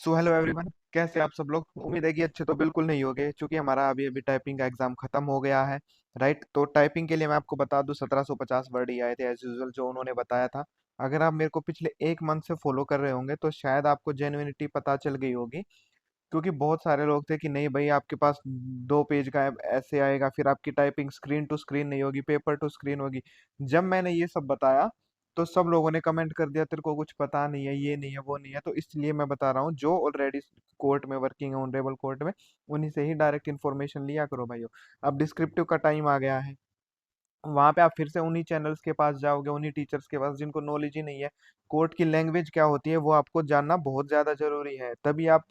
So hello everyone, कैसे आप सब लोग। उम्मीद है कि अच्छे तो बिल्कुल नहीं होंगे, क्योंकि हमारा अभी अभी टाइपिंग का एग्जाम खत्म हो गया है। राइट, तो टाइपिंग के लिए मैं आपको बता दूं 1750 वर्ड ही आए थे एज यूजुअल, जो उन्होंने बताया था। अगर आप मेरे को पिछले एक मंथ से फॉलो कर रहे होंगे तो शायद आपको जेन्युइनिटी पता चल गई होगी। क्योंकि बहुत सारे लोग थे कि नहीं भाई, आपके पास 2 पेज का ऐसे आएगा, फिर आपकी टाइपिंग स्क्रीन टू स्क्रीन नहीं होगी, पेपर टू स्क्रीन होगी। जब मैंने ये सब बताया तो सब लोगों ने कमेंट कर दिया तेरे को कुछ पता नहीं है, ये नहीं है, वो नहीं है। तो इसलिए मैं बता रहा हूँ, जो ऑलरेडी कोर्ट में वर्किंग है, ऑनरेबल कोर्ट में, उन्हीं से ही डायरेक्ट इन्फॉर्मेशन लिया करो भाइयों। अब डिस्क्रिप्टिव का टाइम आ गया है। वहां पे आप फिर से उन्हीं चैनल्स के पास जाओगे, उन्हीं टीचर्स के पास जिनको नॉलेज ही नहीं है। कोर्ट की लैंग्वेज क्या होती है वो आपको जानना बहुत ज्यादा जरूरी है, तभी आप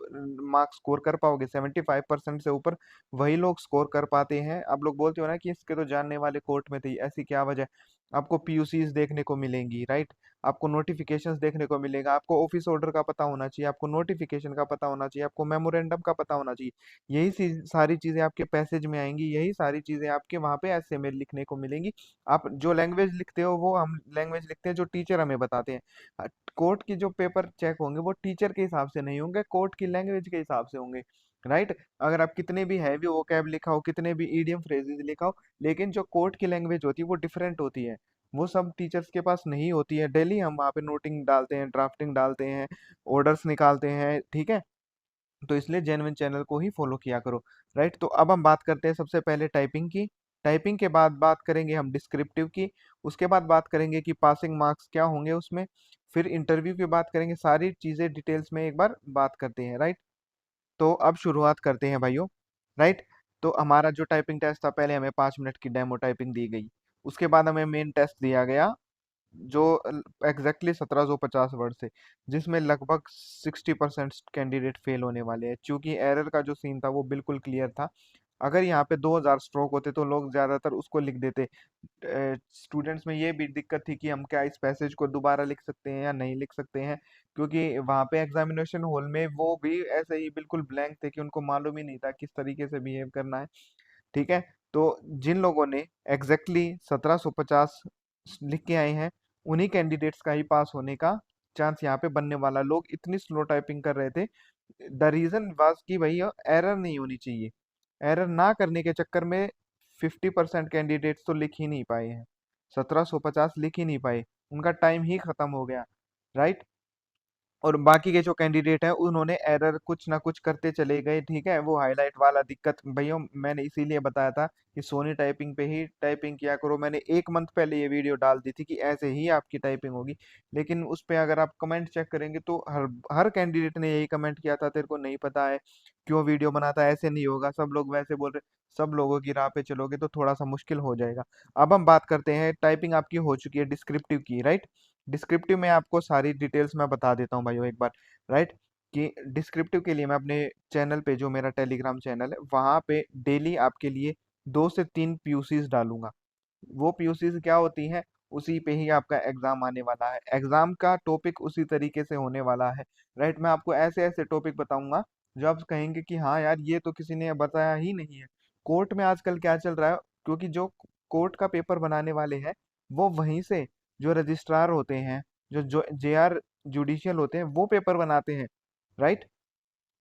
मार्क्स स्कोर कर पाओगे। 75% से ऊपर वही लोग स्कोर कर पाते हैं। आप लोग बोलते हो ना कि इसके तो जानने वाले कोर्ट में थे, ऐसी क्या वजह। आपको पीयूसीज देखने को मिलेंगी, राइट। आपको नोटिफिकेशंस देखने को मिलेगा, आपको ऑफिस ऑर्डर का पता होना चाहिए, आपको नोटिफिकेशन का पता होना चाहिए, आपको मेमोरेंडम का पता होना चाहिए। सारी चीजें आपके पैसेज में आएंगी, यही सारी चीजें आपके वहां पे एसए में लिखने को मिलेंगी। आप जो लैंग्वेज लिखते हो वो हम लैंग्वेज लिखते हैं जो टीचर हमें बताते हैं। कोर्ट की जो पेपर चेक होंगे वो टीचर के हिसाब से नहीं होंगे, कोर्ट की लैंग्वेज के हिसाब से होंगे। राइट। अगर आप कितने भी हैवी वोकैब लिखा हो, कितने भी ईडियम फ्रेजेस लिखा हो, लेकिन जो कोर्ट की लैंग्वेज होती है वो डिफरेंट होती है। वो सब टीचर्स के पास नहीं होती है। डेली हम वहाँ पे नोटिंग डालते हैं, ड्राफ्टिंग डालते हैं, ऑर्डर्स निकालते हैं, ठीक है। तो इसलिए जेन्युइन चैनल को ही फॉलो किया करो। राइट, तो अब हम बात करते हैं सबसे पहले टाइपिंग की। टाइपिंग के बाद बात करेंगे हम डिस्क्रिप्टिव की। उसके बाद बात करेंगे कि पासिंग मार्क्स क्या होंगे उसमें। फिर इंटरव्यू की बात करेंगे, सारी चीजें डिटेल्स में एक बार बात करते हैं। राइट, तो अब शुरुआत करते हैं भाइयों। राइट, तो हमारा जो टाइपिंग टेस्ट था, पहले हमें 5 मिनट की डेमो टाइपिंग दी गई। उसके बाद हमें मेन टेस्ट दिया गया, जो एग्जैक्टली 1750 वर्ड से, जिसमें लगभग 60% कैंडिडेट फेल होने वाले हैं। क्योंकि एरर का जो सीन था वो बिल्कुल क्लियर था। अगर यहाँ पे 2000 स्ट्रोक होते तो लोग ज्यादातर उसको लिख देते। स्टूडेंट्स में ये भी दिक्कत थी कि हम क्या इस पैसेज को दोबारा लिख सकते हैं या नहीं लिख सकते हैं, क्योंकि वहाँ पे एग्जामिनेशन हॉल में वो भी ऐसे ही बिल्कुल ब्लैंक थे कि उनको मालूम ही नहीं था किस तरीके से बिहेव करना है। ठीक है। तो जिन लोगों ने एग्जैक्टली 1750 लिख के आए हैं, उन्हीं कैंडिडेट्स का ही पास होने का चांस यहाँ पे बनने वाला। लोग इतनी स्लो टाइपिंग कर रहे थे, द रीजन वाज कि भाई एरर नहीं होनी चाहिए। एरर ना करने के चक्कर में 50% कैंडिडेट्स तो लिख ही नहीं पाए हैं, 1750 लिख ही नहीं पाए, उनका टाइम ही खत्म हो गया। राइट। और बाकी के जो कैंडिडेट हैं उन्होंने एरर कुछ ना कुछ करते चले गए। ठीक है, वो हाईलाइट वाला दिक्कत भैया मैंने इसीलिए बताया था कि सोनी टाइपिंग पे ही टाइपिंग किया करो। मैंने एक मंथ पहले ये वीडियो डाल दी थी कि ऐसे ही आपकी टाइपिंग होगी। लेकिन उस पे अगर आप कमेंट चेक करेंगे तो हर हर कैंडिडेट ने यही कमेंट किया था, तेरे को नहीं पता है क्यों वीडियो बनाता है, ऐसे नहीं होगा, सब लोग वैसे बोल रहे। सब लोगों की राह पे चलोगे तो थोड़ा सा मुश्किल हो जाएगा। अब हम बात करते हैं, टाइपिंग आपकी हो चुकी है डिस्क्रिप्टिव की। राइट, डिस्क्रिप्टिव में आपको सारी डिटेल्स मैं बता देता हूँ भाइयों एक बार। राइट, कि डिस्क्रिप्टिव के लिए मैं अपने चैनल पे, जो मेरा टेलीग्राम चैनल है, वहां पे डेली आपके लिए 2 से 3 पीयूसीज डालूंगा। वो पीयूसीज क्या होती हैं, उसी पे ही आपका एग्जाम आने वाला है। एग्जाम का टॉपिक उसी तरीके से होने वाला है। राइट, मैं आपको ऐसे ऐसे टॉपिक बताऊंगा जो आप कहेंगे कि हाँ यार ये तो किसी ने बताया ही नहीं है। कोर्ट में आजकल क्या चल रहा है, क्योंकि जो कोर्ट का पेपर बनाने वाले हैं वो वहीं से, जो रजिस्ट्रार होते हैं, जो जेआर जुडिशियल होते हैं, वो पेपर बनाते हैं। राइट,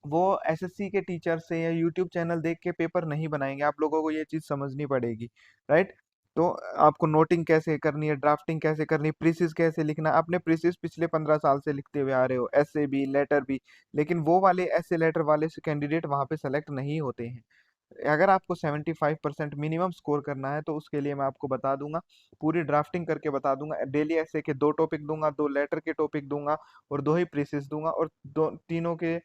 वो एसएससी के टीचर से या यूट्यूब चैनल देख के पेपर नहीं बनाएंगे। आप लोगों को ये चीज समझनी पड़ेगी। राइट, तो आपको नोटिंग कैसे करनी है, ड्राफ्टिंग कैसे करनी है, प्रीसिस कैसे लिखना। आपने प्रीसिस पिछले 15 साल से लिखते हुए आ रहे हो, ऐसे भी लेटर भी। लेकिन वो वाले ऐसे लेटर वाले से कैंडिडेट वहां पे सेलेक्ट नहीं होते हैं। अगर आपको 75% मिनिमम स्कोर करना है तो उसके लिए मैं आपको बता दूंगा, पूरी ड्राफ्टिंग करके बता दूंगा। डेली ऐसे के 2 टॉपिक दूंगा, 2 लेटर के टॉपिक दूंगा, और 2 ही प्रीसिस दूंगा, और दो तीनों के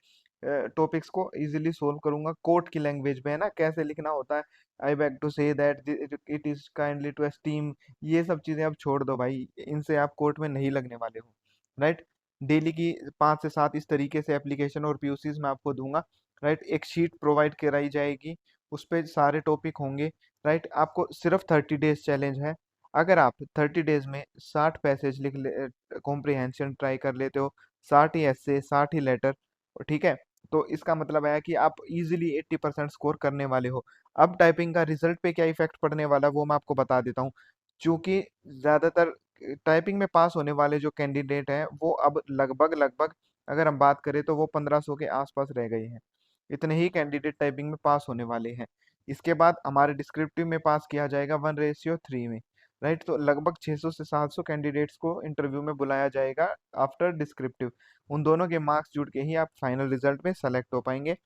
टॉपिक्स को इजीली सोल्व करूंगा कोर्ट की लैंग्वेज में, है ना, कैसे लिखना होता है। I beg to say that it is kindly to esteem. ये सब चीजें अब छोड़ दो भाई, इनसे आप कोर्ट में नहीं लगने वाले हो। राइट, डेली की 5 से 7 इस तरीके से एप्लीकेशन और पीयूसीज मैं आपको दूंगा। राइट, एक शीट प्रोवाइड कराई जाएगी, उस पे सारे टॉपिक होंगे। राइट, आपको सिर्फ 30 डेज चैलेंज है। अगर आप 30 डेज में 60 पैसेज लिख ले, कॉम्प्रिहेंशन ट्राई कर लेते हो, 60 ही ऐसे, 60 ही लेटर, ठीक है, तो इसका मतलब है कि आप इजीली 80% स्कोर करने वाले हो। अब टाइपिंग का रिजल्ट पे क्या इफेक्ट पड़ने वाला है वो मैं आपको बता देता हूँ। क्योंकि ज्यादातर टाइपिंग में पास होने वाले जो कैंडिडेट हैं वो अब लगभग लगभग अगर हम बात करें तो वो 1500 के आसपास रह गए हैं। इतने ही कैंडिडेट टाइपिंग में पास होने वाले हैं। इसके बाद हमारे डिस्क्रिप्टिव में पास किया जाएगा 1:3 में। राइट, तो लगभग 600 से 700 कैंडिडेट्स को इंटरव्यू में बुलाया जाएगा आफ्टर डिस्क्रिप्टिव। उन दोनों के मार्क्स जुड़ के ही आप फाइनल रिजल्ट में सेलेक्ट हो पाएंगे।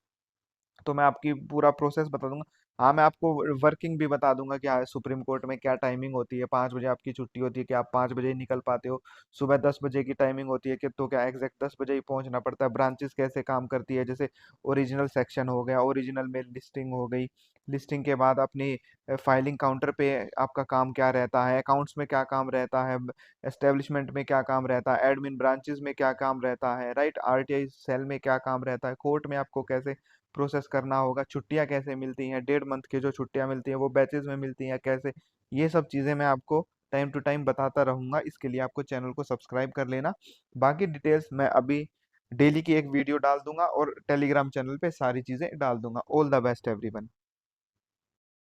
तो मैं आपकी पूरा प्रोसेस बता दूंगा। हाँ, मैं आपको वर्किंग भी बता दूंगा कि हाँ सुप्रीम कोर्ट में क्या टाइमिंग होती है, 5 बजे आपकी छुट्टी होती है कि आप 5 बजे ही निकल पाते हो। सुबह 10 बजे की टाइमिंग होती है कि तो क्या एग्जैक्ट 10 बजे ही पहुंचना पड़ता है। ब्रांचेस कैसे काम करती है, जैसे ओरिजिनल सेक्शन हो गया, ओरिजिनल में लिस्टिंग हो गई। लिस्टिंग के बाद अपनी फाइलिंग काउंटर पे आपका काम क्या रहता है, अकाउंट्स में क्या काम रहता है, एस्टेब्लिशमेंट में क्या काम रहता है, एडमिन ब्रांचेस में क्या काम रहता है, राइट, आरटीआई सेल में क्या काम रहता है, कोर्ट में आपको कैसे प्रोसेस करना होगा, छुट्टियां कैसे मिलती हैं, 1.5 मंथ की जो छुट्टियां मिलती हैं वो बैचेज में मिलती हैं कैसे। ये सब चीज़ें मैं आपको टाइम टू टाइम बताता रहूंगा। इसके लिए आपको चैनल को सब्सक्राइब कर लेना। बाकी डिटेल्स मैं अभी डेली की एक वीडियो डाल दूंगा और टेलीग्राम चैनल पे सारी चीज़ें डाल दूंगा। All the best everyone.